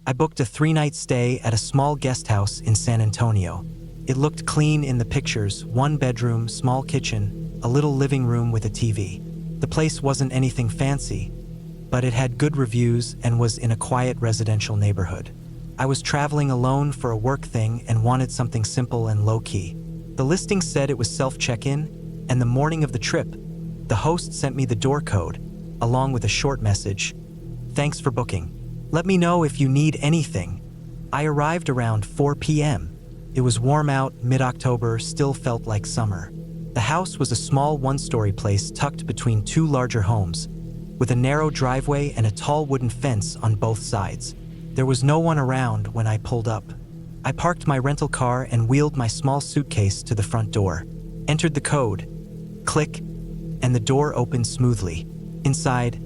I booked a 3-night stay at a small guest house in San Antonio. It looked clean in the pictures: 1 bedroom, small kitchen, a little living room with a TV. The place wasn't anything fancy, but it had good reviews and was in a quiet residential neighborhood. I was traveling alone for a work thing and wanted something simple and low-key. The listing said it was self-check-in, and the morning of the trip, the host sent me the door code, along with a short message: "Thanks for booking. Let me know if you need anything." I arrived around 4 p.m. It was warm out, mid-October, still felt like summer. The house was a small 1-story place tucked between 2 larger homes, with a narrow driveway and a tall wooden fence on both sides. There was no one around when I pulled up. I parked my rental car and wheeled my small suitcase to the front door, entered the code, click, and the door opened smoothly. Inside,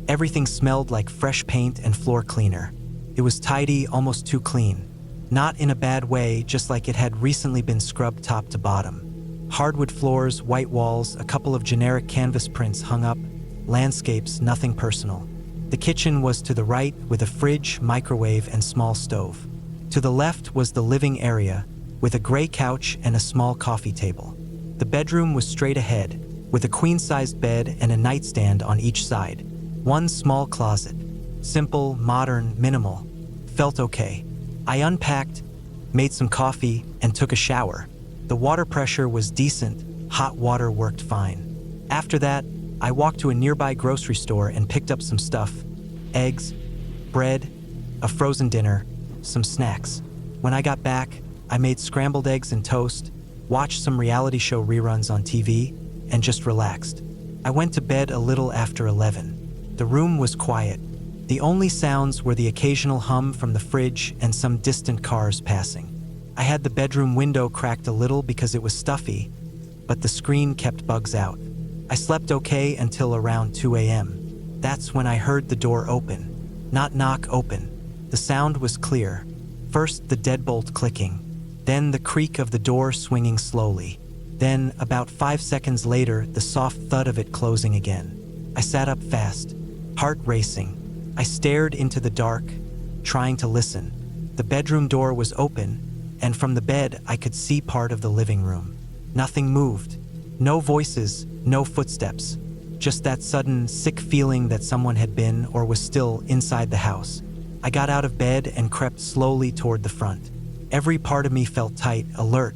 everything smelled like fresh paint and floor cleaner. It was tidy, almost too clean. Not in a bad way, just like it had recently been scrubbed top to bottom. Hardwood floors, white walls, a couple of generic canvas prints hung up, landscapes, nothing personal. The kitchen was to the right, with a fridge, microwave, and small stove. To the left was the living area, with a gray couch and a small coffee table. The bedroom was straight ahead, with a queen-sized bed and a nightstand on each side. 1 small closet. Simple, modern, minimal. Felt okay. I unpacked, made some coffee, and took a shower. The water pressure was decent, hot water worked fine. After that, I walked to a nearby grocery store and picked up some stuff: eggs, bread, a frozen dinner, some snacks. When I got back, I made scrambled eggs and toast, watched some reality show reruns on TV, and just relaxed. I went to bed a little after 11. The room was quiet. The only sounds were the occasional hum from the fridge and some distant cars passing. I had the bedroom window cracked a little because it was stuffy, but the screen kept bugs out. I slept okay until around 2 a.m. That's when I heard the door open. Not knock, open. The sound was clear. First the deadbolt clicking, then the creak of the door swinging slowly. Then, about 5 seconds later, the soft thud of it closing again. I sat up fast, heart racing. I stared into the dark, trying to listen. The bedroom door was open, and from the bed I could see part of the living room. Nothing moved. No voices, no footsteps. Just that sudden, sick feeling that someone had been or was still inside the house. I got out of bed and crept slowly toward the front. Every part of me felt tight, alert.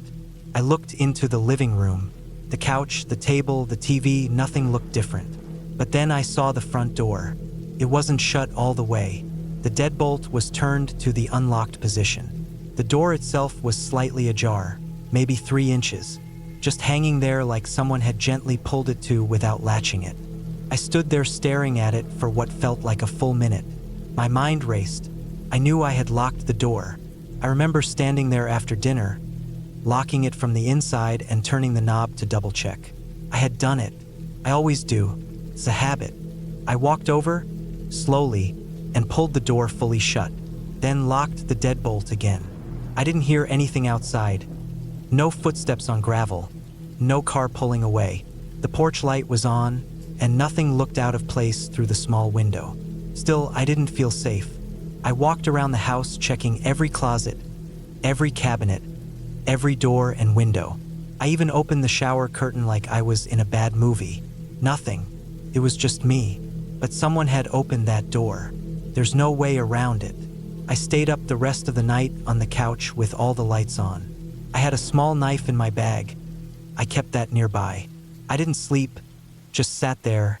I looked into the living room. The couch, the table, the TV, nothing looked different. But then I saw the front door. It wasn't shut all the way. The deadbolt was turned to the unlocked position. The door itself was slightly ajar, maybe 3 inches, just hanging there like someone had gently pulled it to without latching it. I stood there staring at it for what felt like a full minute. My mind raced. I knew I had locked the door. I remember standing there after dinner, locking it from the inside and turning the knob to double check. I had done it. I always do. It's a habit. I walked over, slowly, and pulled the door fully shut, then locked the deadbolt again. I didn't hear anything outside. No footsteps on gravel, no car pulling away. The porch light was on, and nothing looked out of place through the small window. Still, I didn't feel safe. I walked around the house, checking every closet, every cabinet, every door and window. I even opened the shower curtain like I was in a bad movie. Nothing. It was just me. But someone had opened that door. There's no way around it. I stayed up the rest of the night on the couch with all the lights on. I had a small knife in my bag. I kept that nearby. I didn't sleep, just sat there,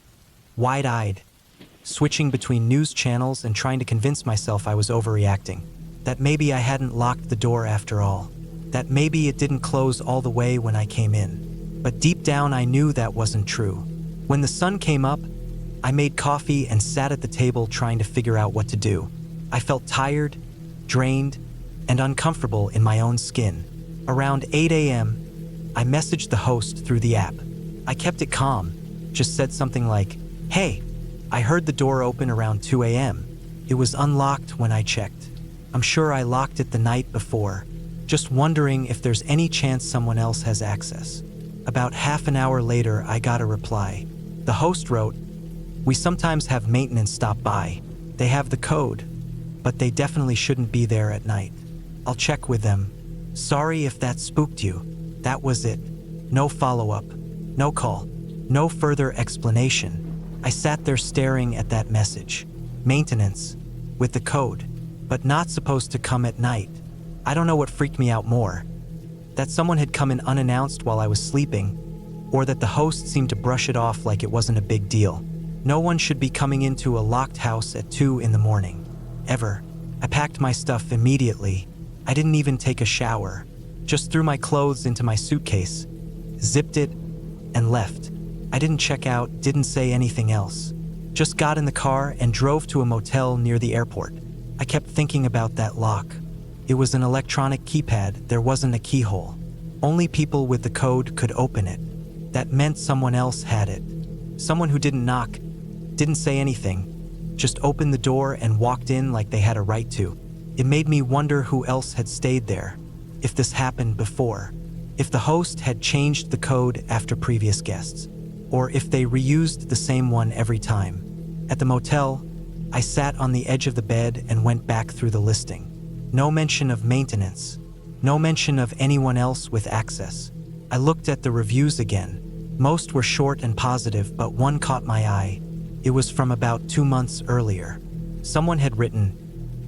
wide-eyed, switching between news channels and trying to convince myself I was overreacting. That maybe I hadn't locked the door after all. That maybe it didn't close all the way when I came in. But deep down I knew that wasn't true. When the sun came up, I made coffee and sat at the table trying to figure out what to do. I felt tired, drained, and uncomfortable in my own skin. Around 8 a.m., I messaged the host through the app. I kept it calm, just said something like, "Hey, I heard the door open around 2 a.m. It was unlocked when I checked. I'm sure I locked it the night before. Just wondering if there's any chance someone else has access." About half an hour later, I got a reply. The host wrote, "We sometimes have maintenance stop by. They have the code. but they definitely shouldn't be there at night. I'll check with them. Sorry if that spooked you. That was it. No follow-up, no call, no further explanation. I sat there staring at that message. Maintenance, with the code, but not supposed to come at night. I don't know what freaked me out more. That someone had come in unannounced while I was sleeping, or that the host seemed to brush it off like it wasn't a big deal. No one should be coming into a locked house at 2 in the morning. Ever. I packed my stuff immediately. I didn't even take a shower. Just threw my clothes into my suitcase, zipped it, and left. I didn't check out, didn't say anything else. Just got in the car and drove to a motel near the airport. I kept thinking about that lock. It was an electronic keypad, there wasn't a keyhole. Only people with the code could open it. That meant someone else had it. Someone who didn't knock, didn't say anything, just opened the door and walked in like they had a right to. It made me wonder who else had stayed there, if this happened before, if the host had changed the code after previous guests, or if they reused the same one every time. At the motel, I sat on the edge of the bed and went back through the listing. No mention of maintenance, no mention of anyone else with access. I looked at the reviews again. Most were short and positive, but one caught my eye. It was from about 2 months earlier. Someone had written,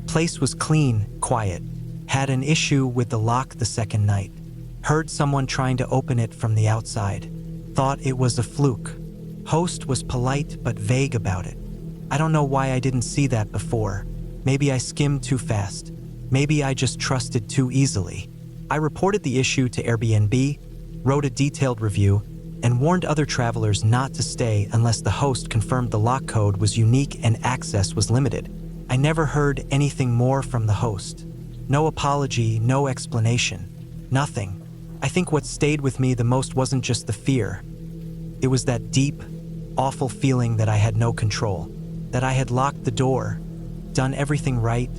"Place was clean, quiet. Had an issue with the lock the second night. Heard someone trying to open it from the outside. Thought it was a fluke. Host was polite but vague about it." I don't know why I didn't see that before. Maybe I skimmed too fast. Maybe I just trusted too easily. I reported the issue to Airbnb, wrote a detailed review, and warned other travelers not to stay unless the host confirmed the lock code was unique and access was limited. I never heard anything more from the host. No apology, no explanation, nothing. I think what stayed with me the most wasn't just the fear. It was that deep, awful feeling that I had no control, that I had locked the door, done everything right,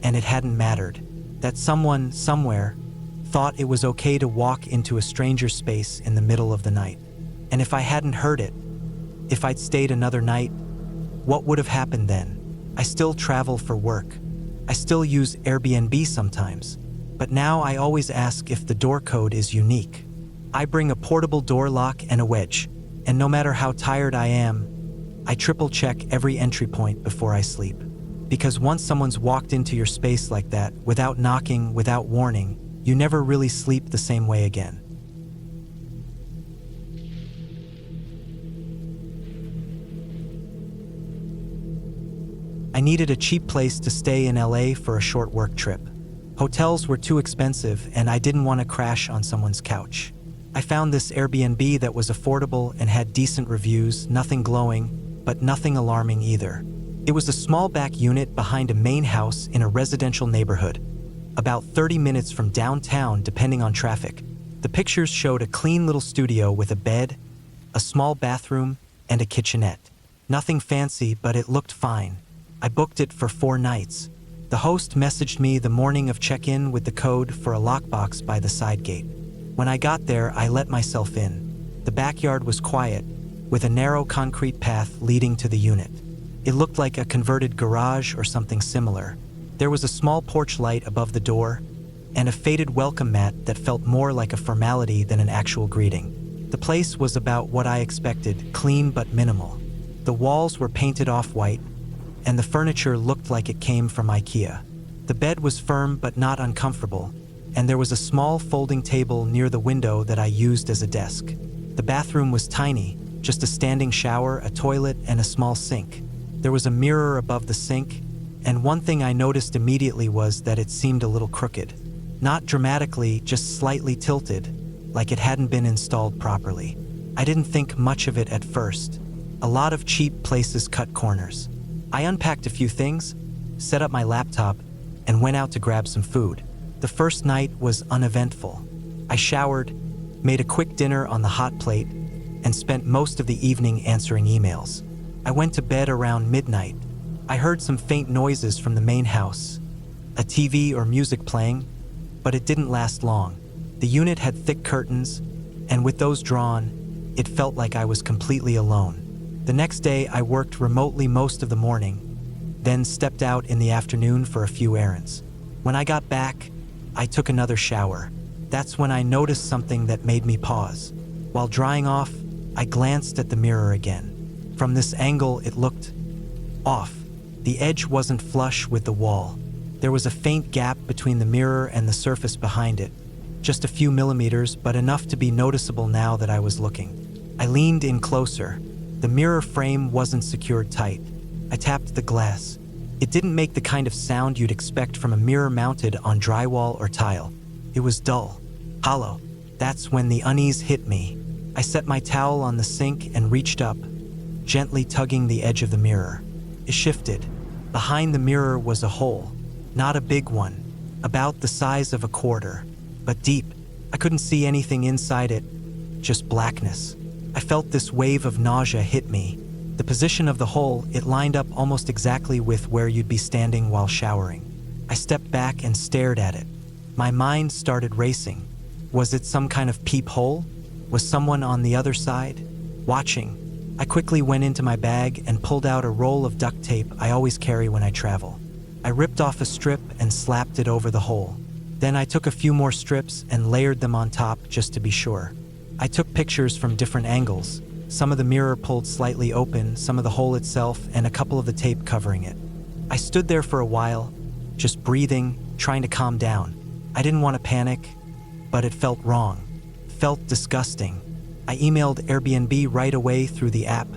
and it hadn't mattered. That someone, somewhere, thought it was okay to walk into a stranger's space in the middle of the night. And if I hadn't heard it, if I'd stayed another night, what would have happened then? I still travel for work. I still use Airbnb sometimes. But now I always ask if the door code is unique. I bring a portable door lock and a wedge, and no matter how tired I am, I triple check every entry point before I sleep. Because once someone's walked into your space like that, without knocking, without warning, you never really sleep the same way again. I needed a cheap place to stay in LA for a short work trip. Hotels were too expensive and I didn't want to crash on someone's couch. I found this Airbnb that was affordable and had decent reviews, nothing glowing, but nothing alarming either. It was a small back unit behind a main house in a residential neighborhood, about 30 minutes from downtown depending on traffic. The pictures showed a clean little studio with a bed, a small bathroom, and a kitchenette. Nothing fancy, but it looked fine. I booked it for 4 nights. The host messaged me the morning of check-in with the code for a lockbox by the side gate. When I got there, I let myself in. The backyard was quiet, with a narrow concrete path leading to the unit. It looked like a converted garage or something similar. There was a small porch light above the door, and a faded welcome mat that felt more like a formality than an actual greeting. The place was about what I expected, clean but minimal. The walls were painted off-white, and the furniture looked like it came from IKEA. The bed was firm but not uncomfortable, and there was a small folding table near the window that I used as a desk. The bathroom was tiny, just a standing shower, a toilet, and a small sink. There was a mirror above the sink, and one thing I noticed immediately was that it seemed a little crooked. Not dramatically, just slightly tilted, like it hadn't been installed properly. I didn't think much of it at first. A lot of cheap places cut corners. I unpacked a few things, set up my laptop, and went out to grab some food. The first night was uneventful. I showered, made a quick dinner on the hot plate, and spent most of the evening answering emails. I went to bed around midnight. I heard some faint noises from the main house, a TV or music playing, but it didn't last long. The unit had thick curtains, and with those drawn, it felt like I was completely alone. The next day, I worked remotely most of the morning, then stepped out in the afternoon for a few errands. When I got back, I took another shower. That's when I noticed something that made me pause. While drying off, I glanced at the mirror again. From this angle, it looked off. The edge wasn't flush with the wall. There was a faint gap between the mirror and the surface behind it. Just a few millimeters, but enough to be noticeable now that I was looking. I leaned in closer. The mirror frame wasn't secured tight. I tapped the glass. It didn't make the kind of sound you'd expect from a mirror mounted on drywall or tile. It was dull, hollow. That's when the unease hit me. I set my towel on the sink and reached up, gently tugging the edge of the mirror. It shifted. Behind the mirror was a hole. Not a big one, about the size of a quarter, but deep. I couldn't see anything inside it, just blackness. I felt this wave of nausea hit me. The position of the hole, it lined up almost exactly with where you'd be standing while showering. I stepped back and stared at it. My mind started racing. Was it some kind of peephole? Was someone on the other side, watching? I quickly went into my bag and pulled out a roll of duct tape I always carry when I travel. I ripped off a strip and slapped it over the hole. Then I took a few more strips and layered them on top just to be sure. I took pictures from different angles, some of the mirror pulled slightly open, some of the hole itself, and a couple of the tape covering it. I stood there for a while, just breathing, trying to calm down. I didn't want to panic, but it felt wrong. It felt disgusting. I emailed Airbnb right away through the app,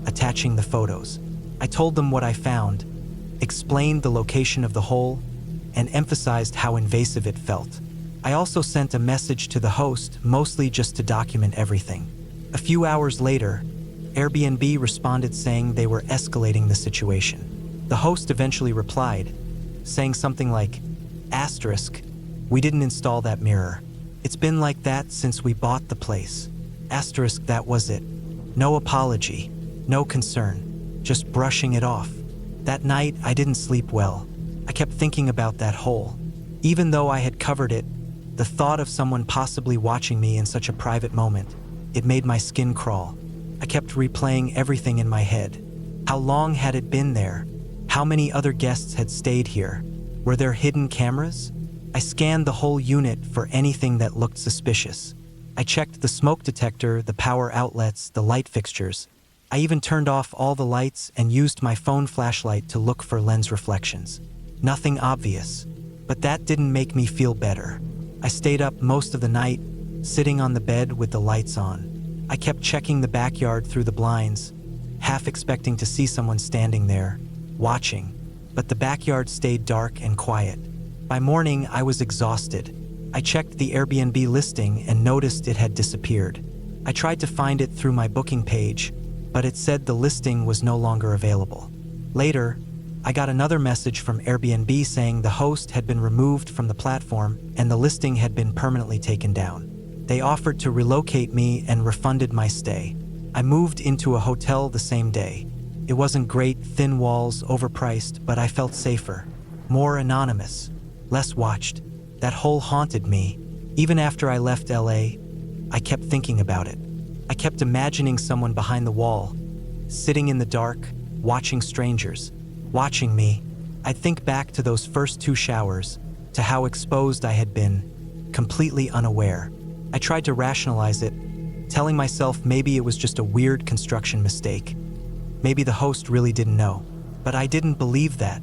attaching the photos. I told them what I found, explained the location of the hole, and emphasized how invasive it felt. I also sent a message to the host, mostly just to document everything. A few hours later, Airbnb responded saying they were escalating the situation. The host eventually replied, saying something like, "Asterisk, we didn't install that mirror. It's been like that since we bought the place. Asterisk, that was it. No apology, no concern, just brushing it off." That night, I didn't sleep well. I kept thinking about that hole. Even though I had covered it, the thought of someone possibly watching me in such a private moment, it made my skin crawl. I kept replaying everything in my head. How long had it been there? How many other guests had stayed here? Were there hidden cameras? I scanned the whole unit for anything that looked suspicious. I checked the smoke detector, the power outlets, the light fixtures. I even turned off all the lights and used my phone flashlight to look for lens reflections. Nothing obvious, but that didn't make me feel better. I stayed up most of the night, sitting on the bed with the lights on. I kept checking the backyard through the blinds, half expecting to see someone standing there, watching, but the backyard stayed dark and quiet. By morning, I was exhausted. I checked the Airbnb listing and noticed it had disappeared. I tried to find it through my booking page, but it said the listing was no longer available. Later, I got another message from Airbnb saying the host had been removed from the platform and the listing had been permanently taken down. They offered to relocate me and refunded my stay. I moved into a hotel the same day. It wasn't great, thin walls, overpriced, but I felt safer, more anonymous, less watched. That hole haunted me. Even after I left LA, I kept thinking about it. I kept imagining someone behind the wall, sitting in the dark, watching strangers, watching me. I'd think back to those first 2 showers, to how exposed I had been, completely unaware. I tried to rationalize it, telling myself maybe it was just a weird construction mistake. Maybe the host really didn't know. But I didn't believe that.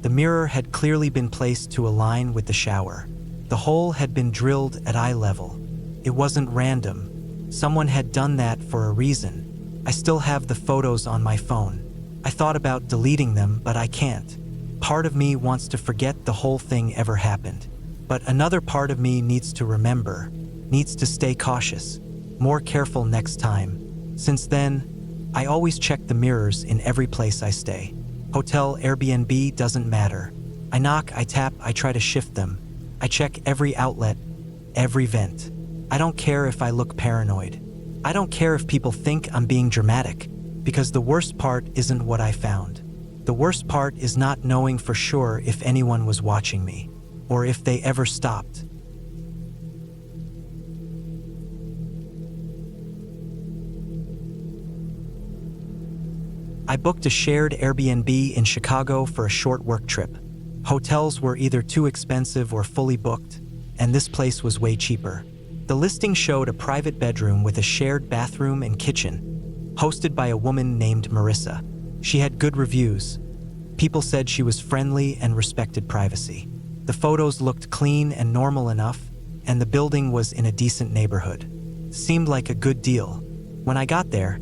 The mirror had clearly been placed to align with the shower. The hole had been drilled at eye level. It wasn't random. Someone had done that for a reason. I still have the photos on my phone. I thought about deleting them, but I can't. Part of me wants to forget the whole thing ever happened. But another part of me needs to remember, needs to stay cautious, more careful next time. Since then, I always check the mirrors in every place I stay. Hotel, Airbnb, doesn't matter. I knock, I tap, I try to shift them. I check every outlet, every vent. I don't care if I look paranoid. I don't care if people think I'm being dramatic, because the worst part isn't what I found. The worst part is not knowing for sure if anyone was watching me, or if they ever stopped. I booked a shared Airbnb in Chicago for a short work trip. Hotels were either too expensive or fully booked, and this place was way cheaper. The listing showed a private bedroom with a shared bathroom and kitchen, hosted by a woman named Marissa. She had good reviews. People said she was friendly and respected privacy. The photos looked clean and normal enough, and the building was in a decent neighborhood. Seemed like a good deal. When I got there,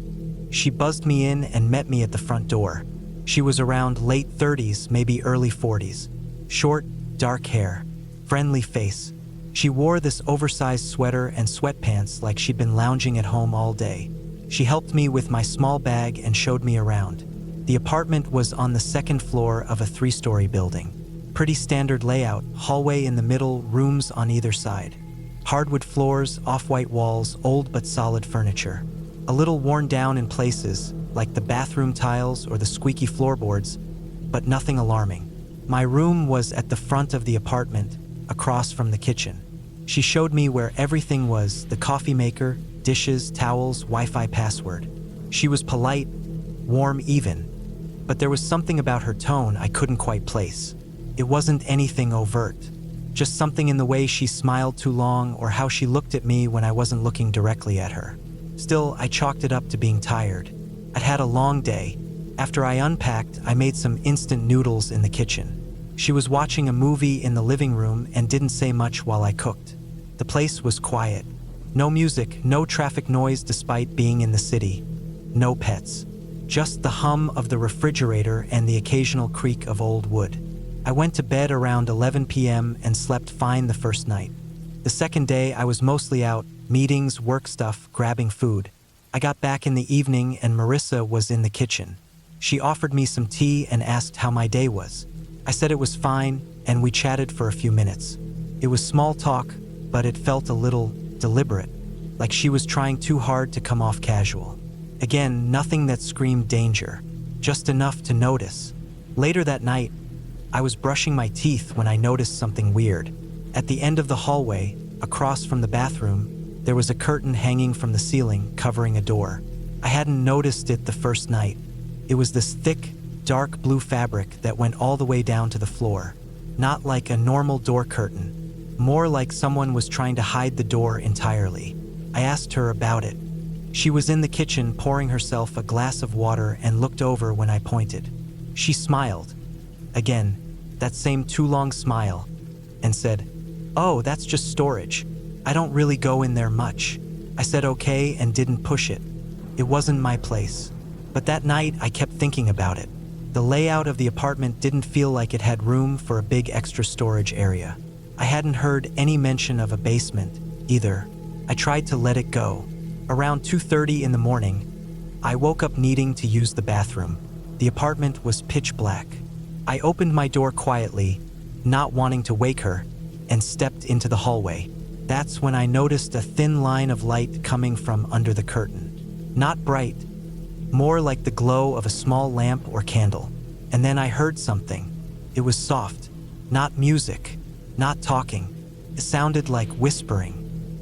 she buzzed me in and met me at the front door. She was around late 30s, maybe early 40s. Short, dark hair, friendly face. She wore this oversized sweater and sweatpants like she'd been lounging at home all day. She helped me with my small bag and showed me around. The apartment was on the second floor of a 3-story building. Pretty standard layout, hallway in the middle, rooms on either side. Hardwood floors, off-white walls, old but solid furniture. A little worn down in places, like the bathroom tiles or the squeaky floorboards, but nothing alarming. My room was at the front of the apartment, across from the kitchen. She showed me where everything was: the coffee maker, dishes, towels, Wi-Fi password. She was polite, warm even, but there was something about her tone I couldn't quite place. It wasn't anything overt, just something in the way she smiled too long or how she looked at me when I wasn't looking directly at her. Still, I chalked it up to being tired. I'd had a long day. After I unpacked, I made some instant noodles in the kitchen. She was watching a movie in the living room and didn't say much while I cooked. The place was quiet. No music, no traffic noise despite being in the city. No pets. Just the hum of the refrigerator and the occasional creak of old wood. I went to bed around 11 p.m. and slept fine the first night. The second day, I was mostly out, meetings, work stuff, grabbing food. I got back in the evening and Marissa was in the kitchen. She offered me some tea and asked how my day was. I said it was fine, and we chatted for a few minutes. It was small talk, but it felt a little deliberate, like she was trying too hard to come off casual. Again, nothing that screamed danger, just enough to notice. Later that night, I was brushing my teeth when I noticed something weird. At the end of the hallway, across from the bathroom, there was a curtain hanging from the ceiling, covering a door. I hadn't noticed it the first night. It was this thick, dark blue fabric that went all the way down to the floor. Not like a normal door curtain, more like someone was trying to hide the door entirely. I asked her about it. She was in the kitchen pouring herself a glass of water and looked over when I pointed. She smiled. Again, that same too long smile, and said, "Oh, that's just storage. I don't really go in there much." I said okay and didn't push it. It wasn't my place. But that night, I kept thinking about it. The layout of the apartment didn't feel like it had room for a big extra storage area. I hadn't heard any mention of a basement, either. I tried to let it go. Around 2:30 in the morning, I woke up needing to use the bathroom. The apartment was pitch black. I opened my door quietly, not wanting to wake her, and stepped into the hallway. That's when I noticed a thin line of light coming from under the curtain. Not bright, more like the glow of a small lamp or candle. And then I heard something. It was soft, not music, not talking. It sounded like whispering.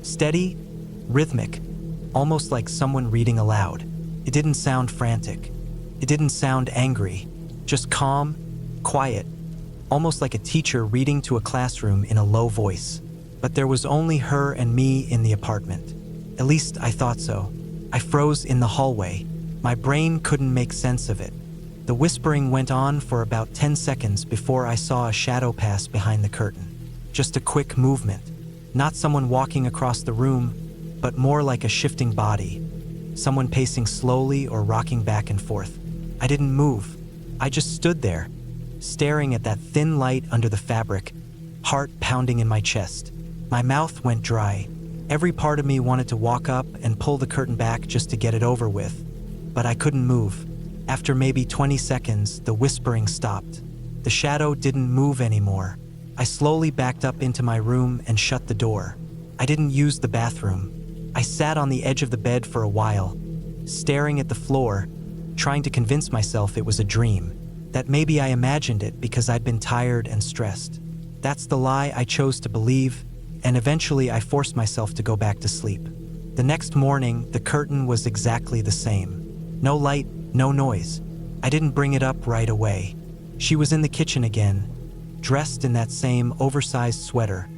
Steady, rhythmic, almost like someone reading aloud. It didn't sound frantic. It didn't sound angry, just calm, quiet, almost like a teacher reading to a classroom in a low voice. But there was only her and me in the apartment. At least I thought so. I froze in the hallway. My brain couldn't make sense of it. The whispering went on for about 10 seconds before I saw a shadow pass behind the curtain. Just a quick movement. Not someone walking across the room, but more like a shifting body. Someone pacing slowly or rocking back and forth. I didn't move. I just stood there, staring at that thin light under the fabric, heart pounding in my chest. My mouth went dry. Every part of me wanted to walk up and pull the curtain back just to get it over with, but I couldn't move. After maybe 20 seconds, the whispering stopped. The shadow didn't move anymore. I slowly backed up into my room and shut the door. I didn't use the bathroom. I sat on the edge of the bed for a while, staring at the floor, trying to convince myself it was a dream, that maybe I imagined it because I'd been tired and stressed. That's the lie I chose to believe, and eventually I forced myself to go back to sleep. The next morning, the curtain was exactly the same. No light, no noise, I didn't bring it up right away. She was in the kitchen again, dressed in that same oversized sweater,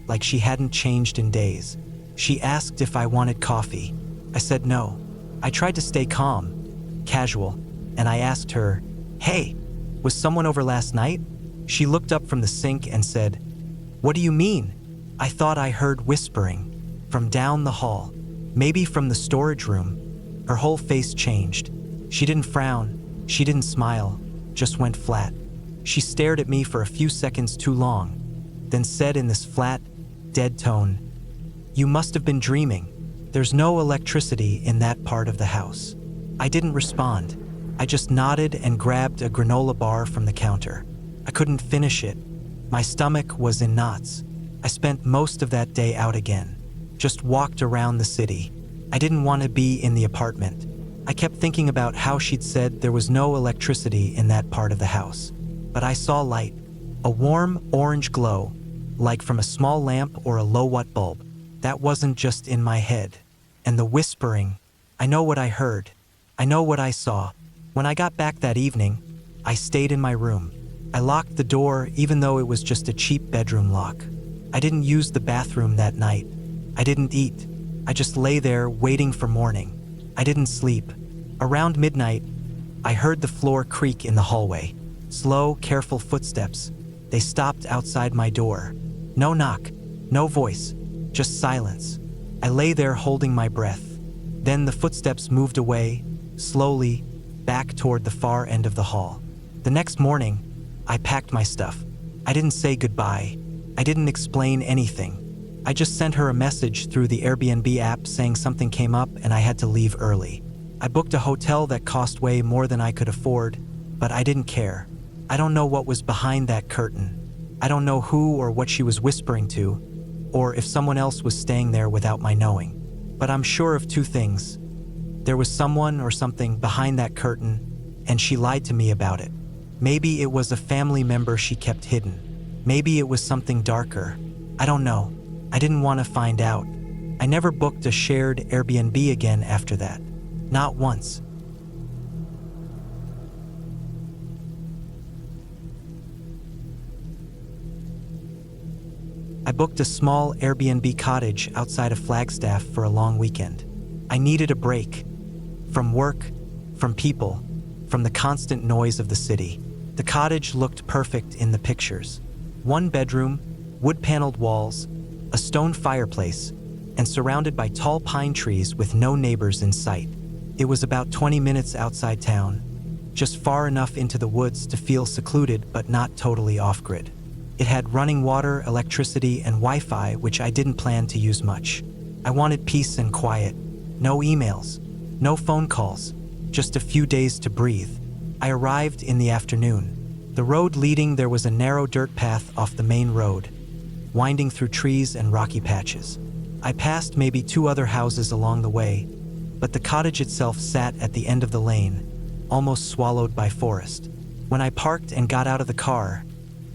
like she hadn't changed in days. She asked if I wanted coffee. I said no. I tried to stay calm, casual, and I asked her, "Hey, was someone over last night?" She looked up from the sink and said, "What do you mean?" I thought I heard whispering from down the hall, maybe from the storage room. Her whole face changed. She didn't frown, she didn't smile, just went flat. She stared at me for a few seconds too long, then said in this flat, dead tone, "You must have been dreaming. There's no electricity in that part of the house." I didn't respond. I just nodded and grabbed a granola bar from the counter. I couldn't finish it. My stomach was in knots. I spent most of that day out again, just walked around the city. I didn't want to be in the apartment. I kept thinking about how she'd said there was no electricity in that part of the house. But I saw light, a warm orange glow, like from a small lamp or a low-watt bulb. That wasn't just in my head. And the whispering, I know what I heard. I know what I saw. When I got back that evening, I stayed in my room. I locked the door even though it was just a cheap bedroom lock. I didn't use the bathroom that night. I didn't eat. I just lay there waiting for morning. I didn't sleep. Around midnight, I heard the floor creak in the hallway. Slow, careful footsteps. They stopped outside my door. No knock, no voice, just silence. I lay there holding my breath. Then the footsteps moved away, slowly, back toward the far end of the hall. The next morning, I packed my stuff. I didn't say goodbye. I didn't explain anything. I just sent her a message through the Airbnb app saying something came up and I had to leave early. I booked a hotel that cost way more than I could afford, but I didn't care. I don't know what was behind that curtain. I don't know who or what she was whispering to, or if someone else was staying there without my knowing. But I'm sure of two things. There was someone or something behind that curtain, and she lied to me about it. Maybe it was a family member she kept hidden. Maybe it was something darker. I don't know. I didn't want to find out. I never booked a shared Airbnb again after that. Not once. I booked a small Airbnb cottage outside of Flagstaff for a long weekend. I needed a break. From work, from people, from the constant noise of the city. The cottage looked perfect in the pictures. One bedroom, wood-paneled walls, a stone fireplace, and surrounded by tall pine trees with no neighbors in sight. It was about 20 minutes outside town, just far enough into the woods to feel secluded but not totally off-grid. It had running water, electricity, and Wi-Fi, which I didn't plan to use much. I wanted peace and quiet. No emails, no phone calls, just a few days to breathe. I arrived in the afternoon. The road leading there was a narrow dirt path off the main road, winding through trees and rocky patches. I passed maybe 2 other houses along the way, but the cottage itself sat at the end of the lane, almost swallowed by forest. When I parked and got out of the car,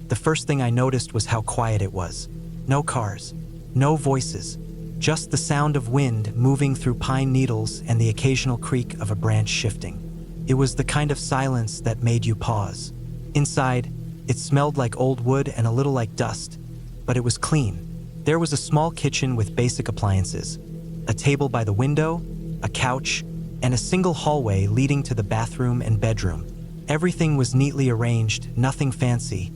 the first thing I noticed was how quiet it was. No cars, no voices, just the sound of wind moving through pine needles and the occasional creak of a branch shifting. It was the kind of silence that made you pause. Inside, it smelled like old wood and a little like dust, but it was clean. There was a small kitchen with basic appliances, a table by the window, a couch, and a single hallway leading to the bathroom and bedroom. Everything was neatly arranged, nothing fancy,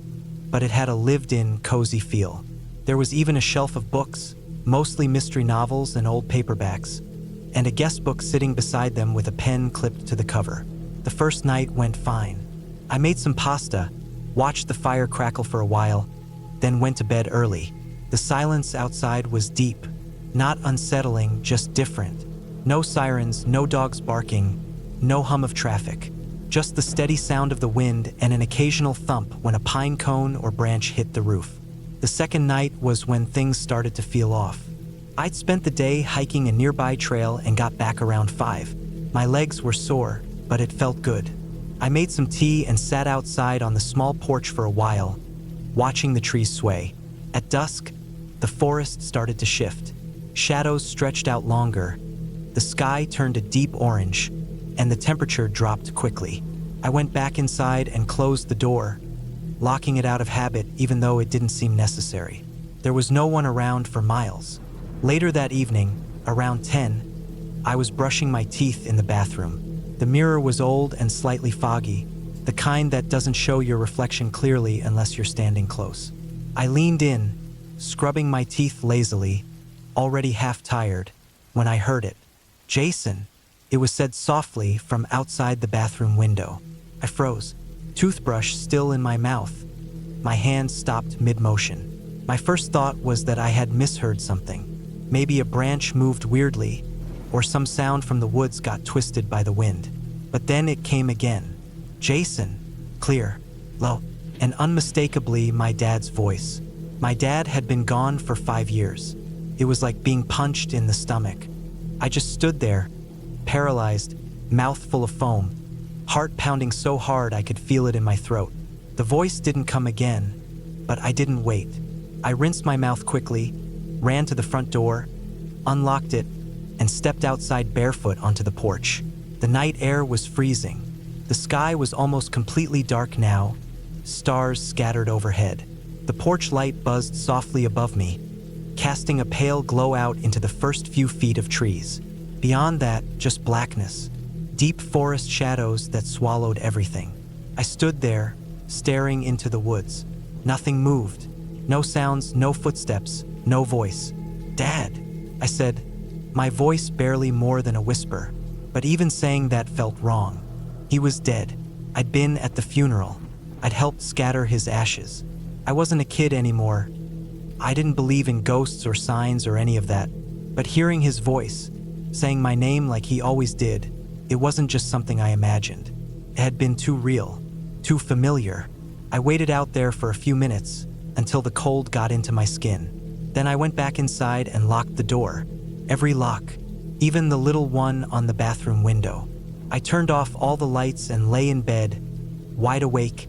but it had a lived-in, cozy feel. There was even a shelf of books, mostly mystery novels and old paperbacks, and a guest book sitting beside them with a pen clipped to the cover. The first night went fine. I made some pasta, watched the fire crackle for a while, then went to bed early. The silence outside was deep, not unsettling, just different. No sirens, no dogs barking, no hum of traffic. Just the steady sound of the wind and an occasional thump when a pine cone or branch hit the roof. The second night was when things started to feel off. I'd spent the day hiking a nearby trail and got back around 5. My legs were sore, but it felt good. I made some tea and sat outside on the small porch for a while, watching the trees sway. At dusk, the forest started to shift. Shadows stretched out longer. The sky turned a deep orange, and the temperature dropped quickly. I went back inside and closed the door, locking it out of habit even though it didn't seem necessary. There was no one around for miles. Later that evening, around 10, I was brushing my teeth in the bathroom. The mirror was old and slightly foggy, the kind that doesn't show your reflection clearly unless you're standing close. I leaned in, scrubbing my teeth lazily, already half tired, when I heard it. "Jason," it was said softly from outside the bathroom window. I froze, toothbrush still in my mouth. My hand stopped mid-motion. My first thought was that I had misheard something. Maybe a branch moved weirdly, or some sound from the woods got twisted by the wind. But then it came again. "Jason," clear, low, and unmistakably my dad's voice. My dad had been gone for 5 years. It was like being punched in the stomach. I just stood there, paralyzed, mouth full of foam, heart pounding so hard I could feel it in my throat. The voice didn't come again, but I didn't wait. I rinsed my mouth quickly, ran to the front door, unlocked it, and stepped outside barefoot onto the porch. The night air was freezing. The sky was almost completely dark now, stars scattered overhead. The porch light buzzed softly above me, casting a pale glow out into the first few feet of trees. Beyond that, just blackness, deep forest shadows that swallowed everything. I stood there, staring into the woods. Nothing moved. No sounds, no footsteps, no voice. "Dad," I said, my voice barely more than a whisper, but even saying that felt wrong. He was dead. I'd been at the funeral. I'd helped scatter his ashes. I wasn't a kid anymore. I didn't believe in ghosts or signs or any of that, but hearing his voice, saying my name like he always did, it wasn't just something I imagined. It had been too real, too familiar. I waited out there for a few minutes until the cold got into my skin. Then I went back inside and locked the door. Every lock, even the little one on the bathroom window. I turned off all the lights and lay in bed, wide awake,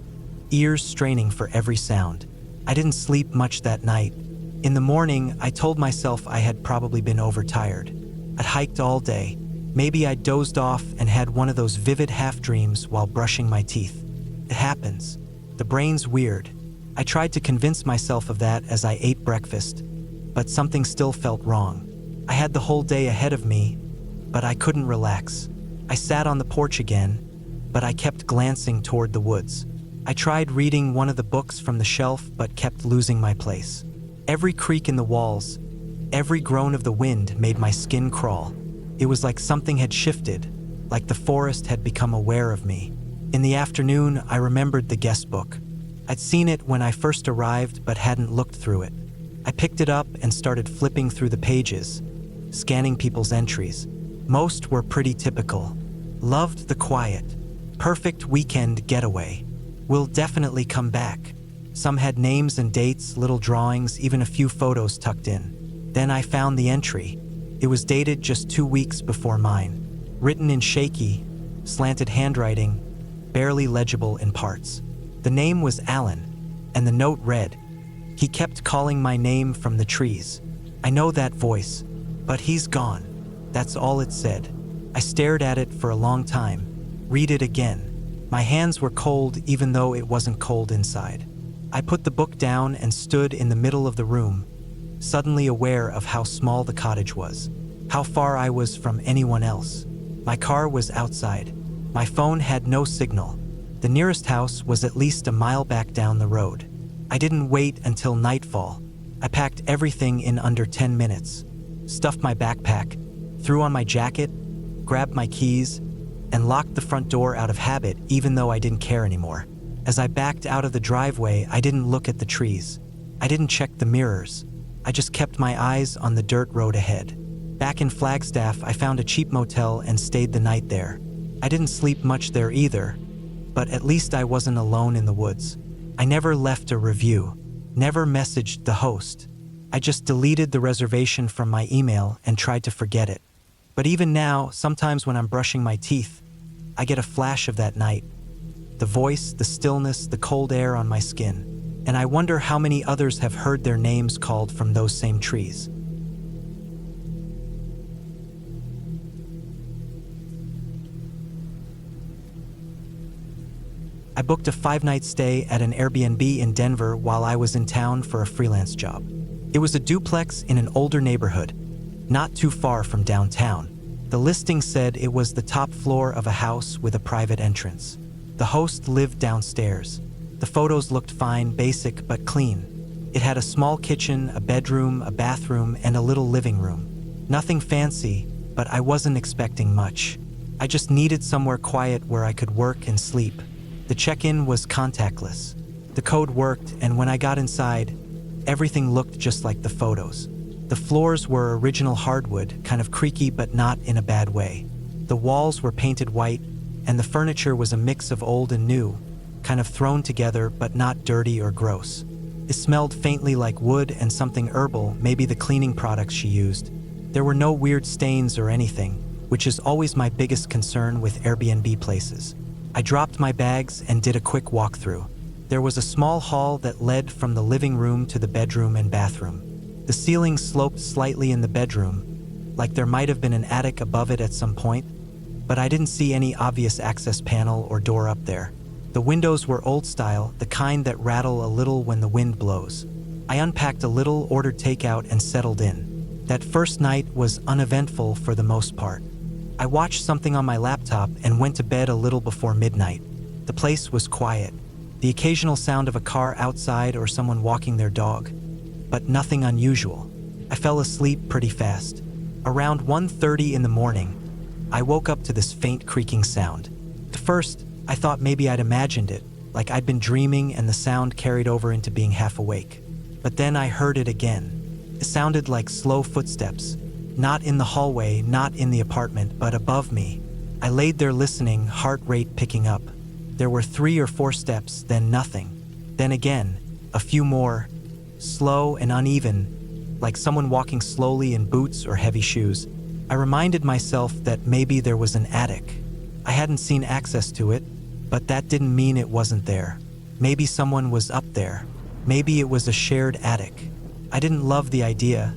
ears straining for every sound. I didn't sleep much that night. In the morning, I told myself I had probably been overtired. I'd hiked all day. Maybe I dozed off and had one of those vivid half-dreams while brushing my teeth. It happens. The brain's weird. I tried to convince myself of that as I ate breakfast, but something still felt wrong. I had the whole day ahead of me, but I couldn't relax. I sat on the porch again, but I kept glancing toward the woods. I tried reading one of the books from the shelf, but kept losing my place. Every creak in the walls, every groan of the wind made my skin crawl. It was like something had shifted, like the forest had become aware of me. In the afternoon, I remembered the guest book. I'd seen it when I first arrived, but hadn't looked through it. I picked it up and started flipping through the pages, scanning people's entries. Most were pretty typical. Loved the quiet. Perfect weekend getaway. Will definitely come back. Some had names and dates, little drawings, even a few photos tucked in. Then I found the entry. It was dated just 2 weeks before mine. Written in shaky, slanted handwriting, barely legible in parts. The name was Alan, and the note read, "He kept calling my name from the trees. I know that voice, but he's gone." That's all it said. I stared at it for a long time. Read it again. My hands were cold even though it wasn't cold inside. I put the book down and stood in the middle of the room, suddenly aware of how small the cottage was, how far I was from anyone else. My car was outside. My phone had no signal. The nearest house was at least a mile back down the road. I didn't wait until nightfall. I packed everything in under 10 minutes, stuffed my backpack, threw on my jacket, grabbed my keys, and locked the front door out of habit even though I didn't care anymore. As I backed out of the driveway, I didn't look at the trees. I didn't check the mirrors. I just kept my eyes on the dirt road ahead. Back in Flagstaff, I found a cheap motel and stayed the night there. I didn't sleep much there either, but at least I wasn't alone in the woods. I never left a review, never messaged the host. I just deleted the reservation from my email and tried to forget it. But even now, sometimes when I'm brushing my teeth, I get a flash of that night. The voice, the stillness, the cold air on my skin. And I wonder how many others have heard their names called from those same trees. I booked a 5-night stay at an Airbnb in Denver while I was in town for a freelance job. It was a duplex in an older neighborhood, not too far from downtown. The listing said it was the top floor of a house with a private entrance. The host lived downstairs. The photos looked fine, basic but clean. It had a small kitchen, a bedroom, a bathroom, and a little living room. Nothing fancy, but I wasn't expecting much. I just needed somewhere quiet where I could work and sleep. The check-in was contactless. The code worked, and when I got inside, everything looked just like the photos. The floors were original hardwood, kind of creaky but not in a bad way. The walls were painted white, and the furniture was a mix of old and new, kind of thrown together but not dirty or gross. It smelled faintly like wood and something herbal, maybe the cleaning products she used. There were no weird stains or anything, which is always my biggest concern with Airbnb places. I dropped my bags and did a quick walkthrough. There was a small hall that led from the living room to the bedroom and bathroom. The ceiling sloped slightly in the bedroom, like there might have been an attic above it at some point, but I didn't see any obvious access panel or door up there. The windows were old style, the kind that rattle a little when the wind blows. I unpacked a little, ordered takeout, and settled in. That first night was uneventful for the most part. I watched something on my laptop and went to bed a little before midnight. The place was quiet. The occasional sound of a car outside or someone walking their dog, but nothing unusual. I fell asleep pretty fast. Around 1:30 in the morning, I woke up to this faint creaking sound. At first, I thought maybe I'd imagined it, like I'd been dreaming and the sound carried over into being half awake. But then I heard it again. It sounded like slow footsteps, not in the hallway, not in the apartment, but above me. I laid there listening, heart rate picking up. There were 3 or 4 steps, then nothing. Then again, a few more, slow and uneven, like someone walking slowly in boots or heavy shoes. I reminded myself that maybe there was an attic. I hadn't seen access to it, but that didn't mean it wasn't there. Maybe someone was up there. Maybe it was a shared attic. I didn't love the idea,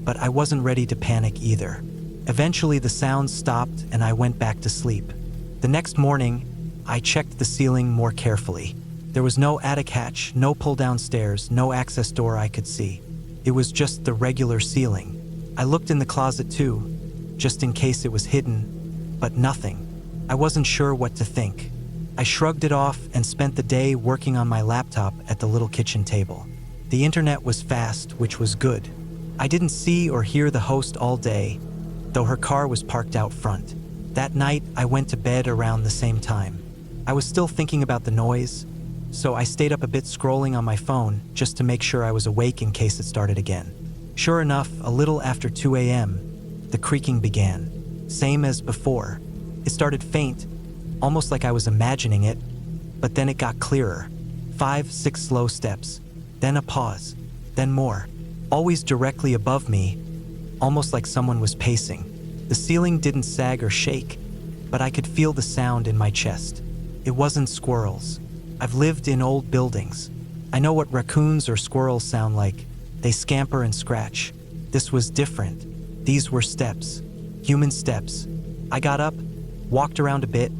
but I wasn't ready to panic either. Eventually the sounds stopped and I went back to sleep. The next morning, I checked the ceiling more carefully. There was no attic hatch, no pull-down stairs, no access door I could see. It was just the regular ceiling. I looked in the closet too, just in case it was hidden, but nothing. I wasn't sure what to think. I shrugged it off and spent the day working on my laptop at the little kitchen table. The internet was fast, which was good. I didn't see or hear the host all day, though her car was parked out front. That night, I went to bed around the same time. I was still thinking about the noise, so I stayed up a bit scrolling on my phone just to make sure I was awake in case it started again. Sure enough, a little after 2 a.m., the creaking began. Same as before. It started faint, almost like I was imagining it, but then it got clearer. 5, 6 slow steps, then a pause, then more. Always directly above me, almost like someone was pacing. The ceiling didn't sag or shake, but I could feel the sound in my chest. It wasn't squirrels. I've lived in old buildings. I know what raccoons or squirrels sound like. They scamper and scratch. This was different. These were steps. Human steps. I got up, walked around a bit,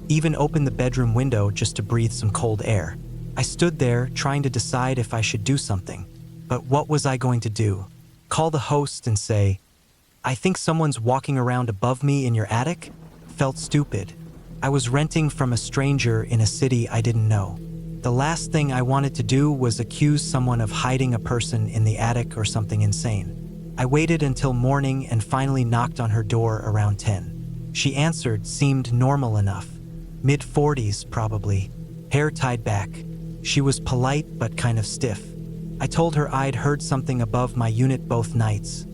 even opened the bedroom window just to breathe some cold air. I stood there trying to decide if I should do something. But what was I going to do? Call the host and say, "I think someone's walking around above me in your attic?" Felt stupid. I was renting from a stranger in a city I didn't know. The last thing I wanted to do was accuse someone of hiding a person in the attic or something insane. I waited until morning and finally knocked on her door around 10. She answered, seemed normal enough. Mid-40s, probably. Hair tied back. She was polite but kind of stiff. I told her I'd heard something above my unit both nights.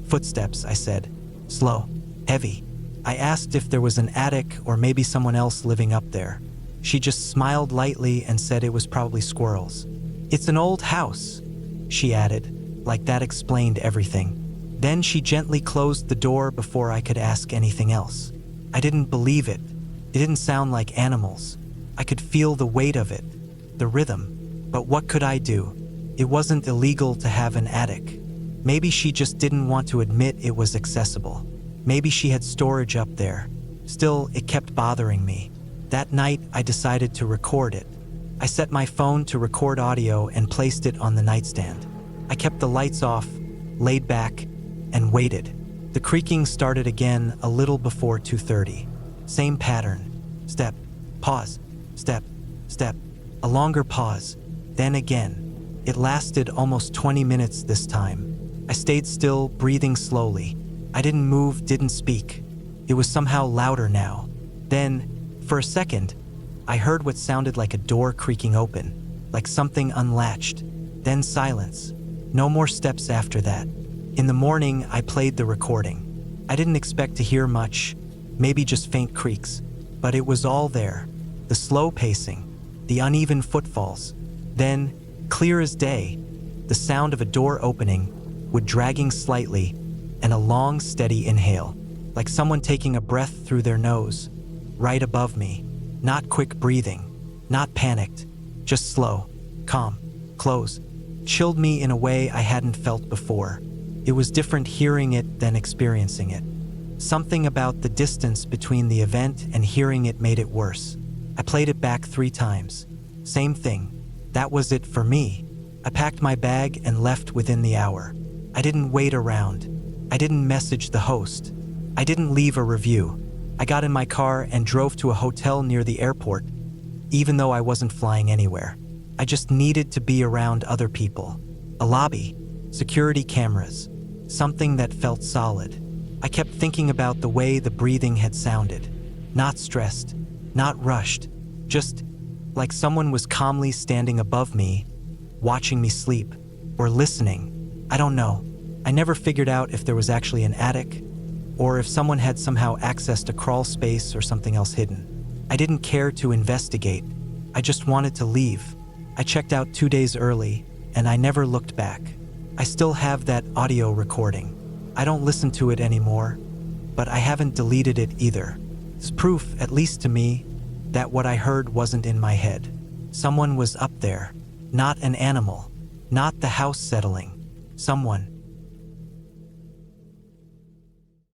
Footsteps, I said. Slow. Heavy. I asked if there was an attic or maybe someone else living up there. She just smiled lightly and said it was probably squirrels. "It's an old house," she added, like that explained everything. Then she gently closed the door before I could ask anything else. I didn't believe it. It didn't sound like animals. I could feel the weight of it, the rhythm. But what could I do? It wasn't illegal to have an attic. Maybe she just didn't want to admit it was accessible. Maybe she had storage up there. Still, it kept bothering me. That night, I decided to record it. I set my phone to record audio and placed it on the nightstand. I kept the lights off, laid back, and waited. The creaking started again a little before 2:30. Same pattern. Step, pause, step, step. A longer pause, then again. It lasted almost 20 minutes this time. I stayed still, breathing slowly. I didn't move, didn't speak. It was somehow louder now. Then, for a second, I heard what sounded like a door creaking open, like something unlatched. Then silence. No more steps after that. In the morning, I played the recording. I didn't expect to hear much, maybe just faint creaks, but it was all there. The slow pacing, the uneven footfalls. Then, clear as day, the sound of a door opening, wood dragging slightly, and a long, steady inhale, like someone taking a breath through their nose, right above me. Not quick breathing, not panicked, just slow, calm, close. Chilled me in a way I hadn't felt before. It was different hearing it than experiencing it. Something about the distance between the event and hearing it made it worse. I played it back 3 times. Same thing. That was it for me. I packed my bag and left within the hour. I didn't wait around. I didn't message the host. I didn't leave a review. I got in my car and drove to a hotel near the airport, even though I wasn't flying anywhere. I just needed to be around other people. A lobby, security cameras, something that felt solid. I kept thinking about the way the breathing had sounded. Not stressed, not rushed, just like someone was calmly standing above me, watching me sleep, or listening. I don't know. I never figured out if there was actually an attic, or if someone had somehow accessed a crawl space or something else hidden. I didn't care to investigate. I just wanted to leave. I checked out 2 days early, and I never looked back. I still have that audio recording. I don't listen to it anymore, but I haven't deleted it either. It's proof, at least to me, that what I heard wasn't in my head. Someone was up there. Not an animal. Not the house settling. Someone.